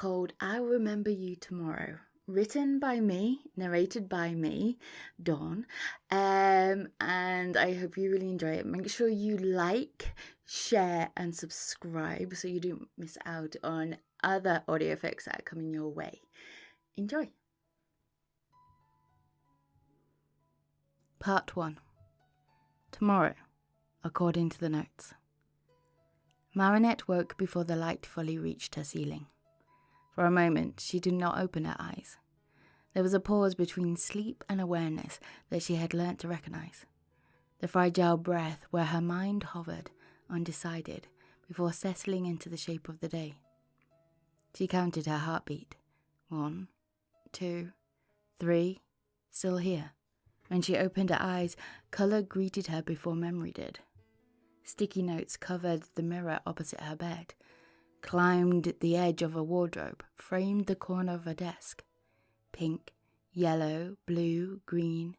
called I'll Remember You Tomorrow. Written by me, narrated by me, Dawn. And I hope you really enjoy it. Make sure you like, share, and subscribe so you don't miss out on other audio effects that are coming your way. Enjoy. Part 1. Tomorrow, according to the notes. Marinette woke before the light fully reached her ceiling. For a moment, she did not open her eyes. There was a pause between sleep and awareness that she had learnt to recognize. The fragile breath where her mind hovered, undecided, before settling into the shape of the day. She counted her heartbeat. 1, 2, 3, still here. When she opened her eyes, color greeted her before memory did. Sticky notes covered the mirror opposite her bed, climbed the edge of a wardrobe, framed the corner of her desk. Pink, yellow, blue, green.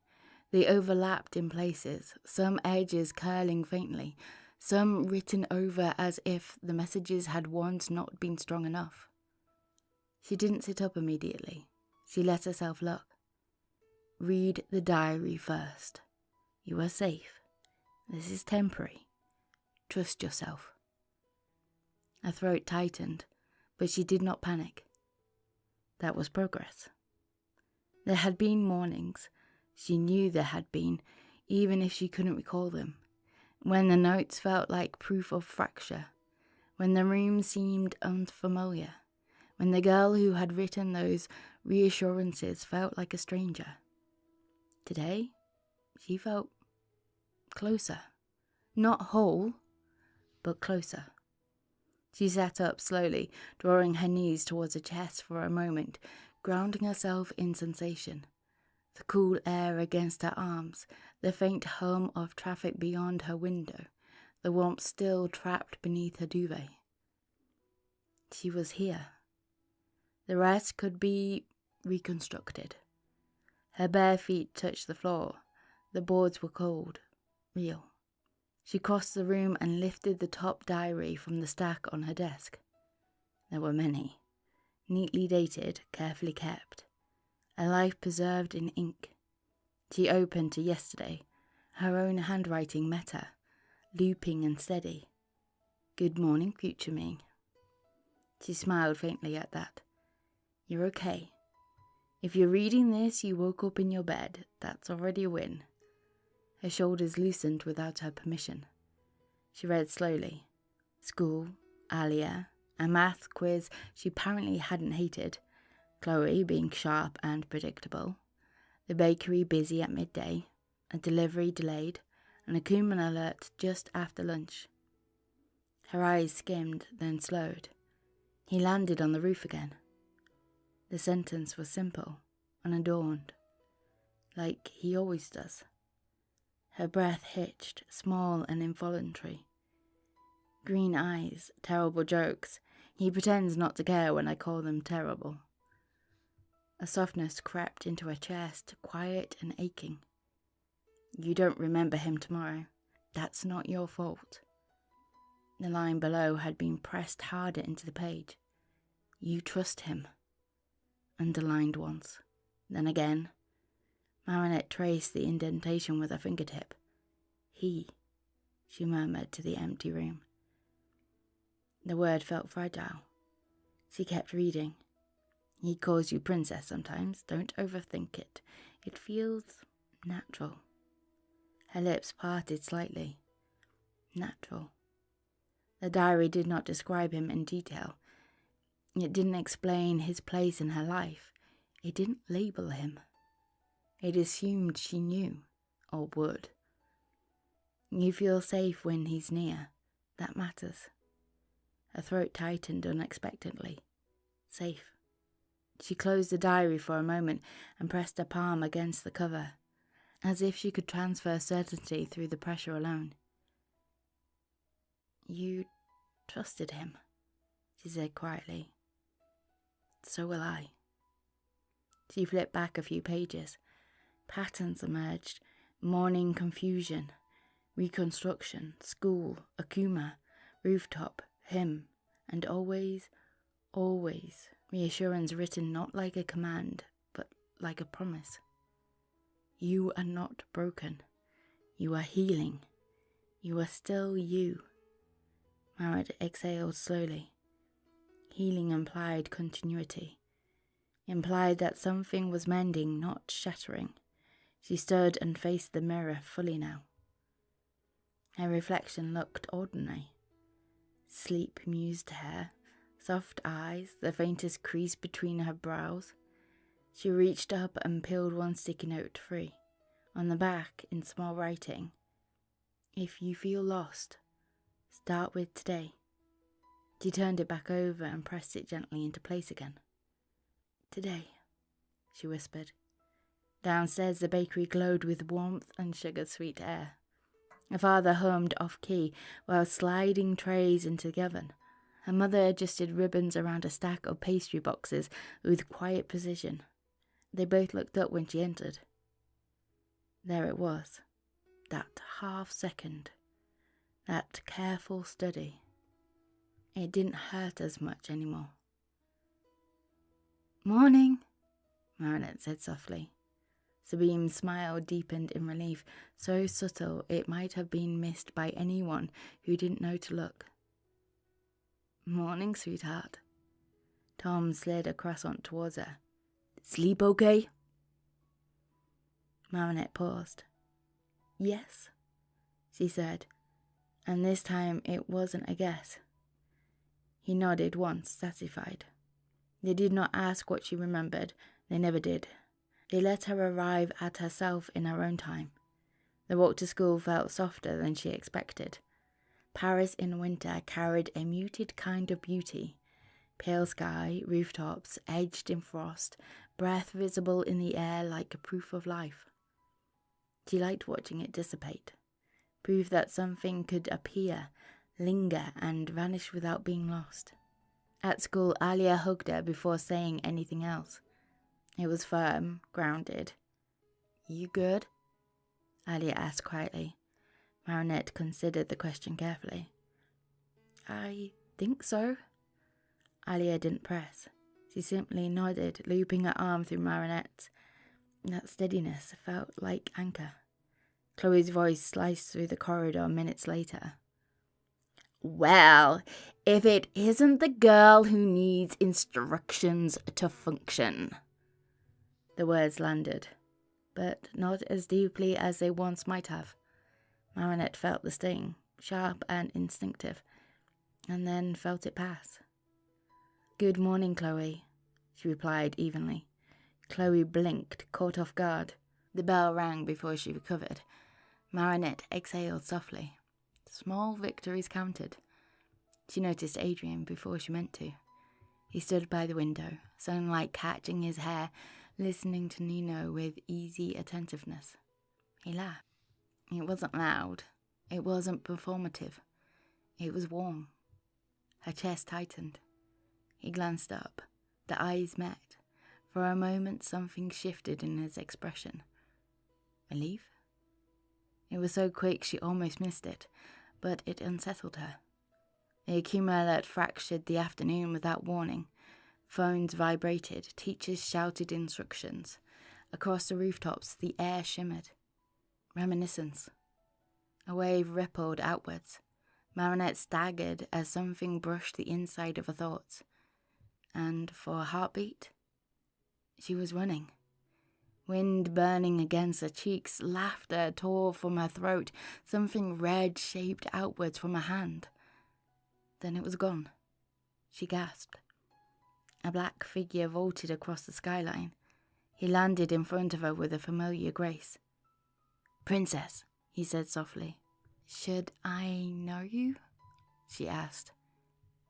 They overlapped in places, some edges curling faintly, some written over as if the messages had once not been strong enough. She didn't sit up immediately. She let herself look. Read the diary first. You are safe. This is temporary. Trust yourself. Her throat tightened, but she did not panic. That was progress. There had been mornings, she knew there had been, even if she couldn't recall them, when the notes felt like proof of fracture, when the room seemed unfamiliar, when the girl who had written those reassurances felt like a stranger. Today, she felt closer. Not whole, but closer. She sat up slowly, drawing her knees towards her chest for a moment, grounding herself in sensation. The cool air against her arms, the faint hum of traffic beyond her window, the warmth still trapped beneath her duvet. She was here. The rest could be reconstructed. Her bare feet touched the floor. The boards were cold, real. She crossed the room and lifted the top diary from the stack on her desk. There were many, neatly dated, carefully kept. A life preserved in ink. She opened to yesterday. Her own handwriting met her, looping and steady. Good morning, future me. She smiled faintly at that. You're okay. If you're reading this, you woke up in your bed. That's already a win. Her shoulders loosened without her permission. She read slowly. School, Alia, a math quiz she apparently hadn't hated, Chloe being sharp and predictable, the bakery busy at midday, a delivery delayed, and a Kuman alert just after lunch. Her eyes skimmed, then slowed. He landed on the roof again. The sentence was simple, unadorned, like he always does. Her breath hitched, small and involuntary. Green eyes, terrible jokes. He pretends not to care when I call them terrible. A softness crept into her chest, quiet and aching. You don't remember him tomorrow. That's not your fault. The line below had been pressed harder into the page. You trust him. Underlined once, then again. Marinette traced the indentation with her fingertip. He, she murmured to the empty room. The word felt fragile. She kept reading. He calls you princess sometimes. Don't overthink it. It feels natural. Her lips parted slightly. Natural. The diary did not describe him in detail. It didn't explain his place in her life. It didn't label him. It assumed she knew, or would. You feel safe when he's near. That matters. Her throat tightened unexpectedly. Safe. She closed the diary for a moment and pressed her palm against the cover, as if she could transfer certainty through the pressure alone. You trusted him, she said quietly. So will I. She flipped back a few pages. Patterns emerged. Morning confusion. Reconstruction. School. Akuma. Rooftop. Him. And always, Always reassurance written not like a command, but like a promise. You are not broken. You are healing. You are still you. Marit exhaled slowly. Healing implied continuity. Implied that something was mending, not shattering. She stood and faced the mirror fully now. Her reflection looked ordinary. Sleep mused hair, soft eyes, the faintest crease between her brows. She reached up and peeled one sticky note free. On the back, in small writing, "If you feel lost, start with today." She turned it back over and pressed it gently into place again. "Today," she whispered. Downstairs the bakery glowed with warmth and sugar-sweet air. Her father hummed off-key while sliding trays into the oven. Her mother adjusted ribbons around a stack of pastry boxes with quiet precision. They both looked up when she entered. There it was, that half-second, that careful study. It didn't hurt as much anymore. "Morning," Marinette said softly. Sabine's smile deepened in relief, so subtle it might have been missed by anyone who didn't know to look. "Morning, sweetheart." Tom slid a croissant towards her. "Sleep okay?" Marinette paused. "Yes," she said, and this time it wasn't a guess. He nodded once, satisfied. They did not ask what she remembered. They never did. They let her arrive at herself in her own time. The walk to school felt softer than she expected. Paris in winter carried a muted kind of beauty. Pale sky, rooftops, edged in frost, breath visible in the air like a proof of life. She liked watching it dissipate. Proof that something could appear, linger, and vanish without being lost. At school, Alia hugged her before saying anything else. It was firm, grounded. "You good?" Alia asked quietly. Marinette considered the question carefully. "I think so." Alia didn't press. She simply nodded, looping her arm through Marinette's. That steadiness felt like anchor. Chloe's voice sliced through the corridor minutes later. "Well, if it isn't the girl who needs instructions to function." The words landed, but not as deeply as they once might have. Marinette felt the sting, sharp and instinctive, and then felt it pass. "Good morning, Chloe," she replied evenly. Chloe blinked, caught off guard. The bell rang before she recovered. Marinette exhaled softly. Small victories counted. She noticed Adrien before she meant to. He stood by the window, sunlight catching his hair, listening to Nino with easy attentiveness. He laughed. It wasn't loud. It wasn't performative. It was warm. Her chest tightened. He glanced up. The eyes met. For a moment something shifted in his expression. Relief? It was so quick she almost missed it, but it unsettled her. The accumulator fractured the afternoon without warning. Phones vibrated, teachers shouted instructions. Across the rooftops, the air shimmered. Reminiscence. A wave rippled outwards. Marinette staggered as something brushed the inside of her thoughts. And for a heartbeat, she was running. Wind burning against her cheeks, laughter tore from her throat, something red shaped outwards from her hand. Then it was gone. She gasped. A black figure vaulted across the skyline. He landed in front of her with a familiar grace. "Princess," he said softly. "Should I know you?" she asked.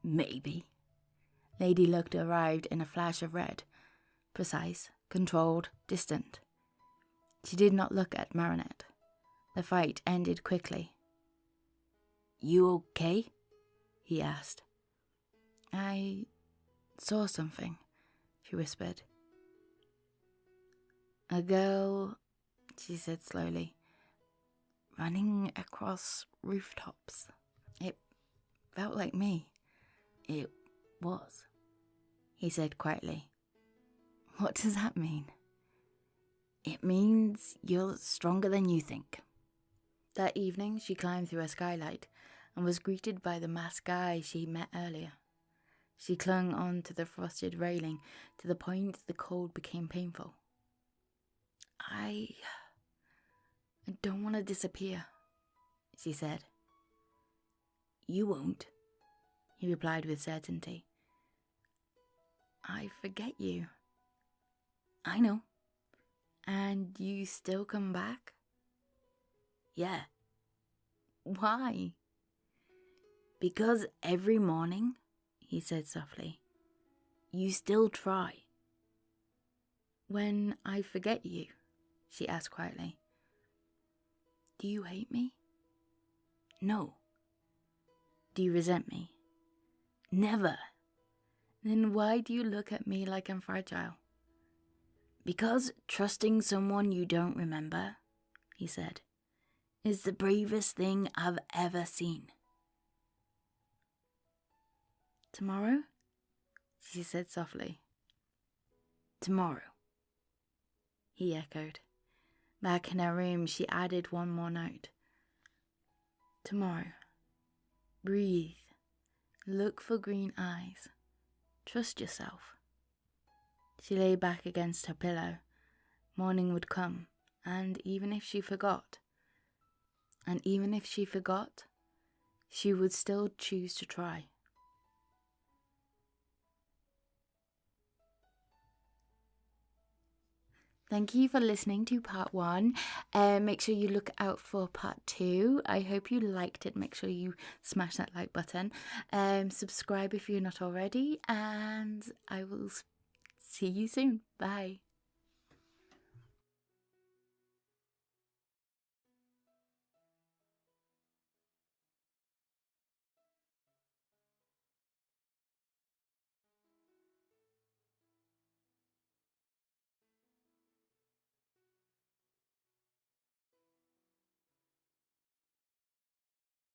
"Maybe." Lady Luck arrived in a flash of red. Precise, controlled, distant. She did not look at Marinette. The fight ended quickly. "You okay?" he asked. "I saw something," she whispered. "A girl," she said slowly, "running across rooftops. It felt like me. It was." he said quietly. What does that mean? It means you're stronger than you think. That evening, she climbed through a skylight and was greeted by the masked guy she met earlier. She clung on to the frosted railing to the point the cold became painful. I don't want to disappear, she said. You won't, he replied with certainty. I forget you. I know. And you still come back? Yeah. Why? Because every morning, he said softly, you still try. When I forget you, she asked quietly, do you hate me? No. Do you resent me? Never. Then why do you look at me like I'm fragile? Because trusting someone you don't remember, he said, is the bravest thing I've ever seen. Tomorrow? She said softly. Tomorrow, he echoed. Back in her room, she added one more note. Tomorrow. Breathe. Look for green eyes. Trust yourself. She lay back against her pillow. Morning would come, and even if she forgot, she would still choose to try. Thank you for listening to part 1. Make sure you look out for part 2. I hope you liked it. Make sure you smash that like button. Subscribe if you're not already. And I will see you soon. Bye.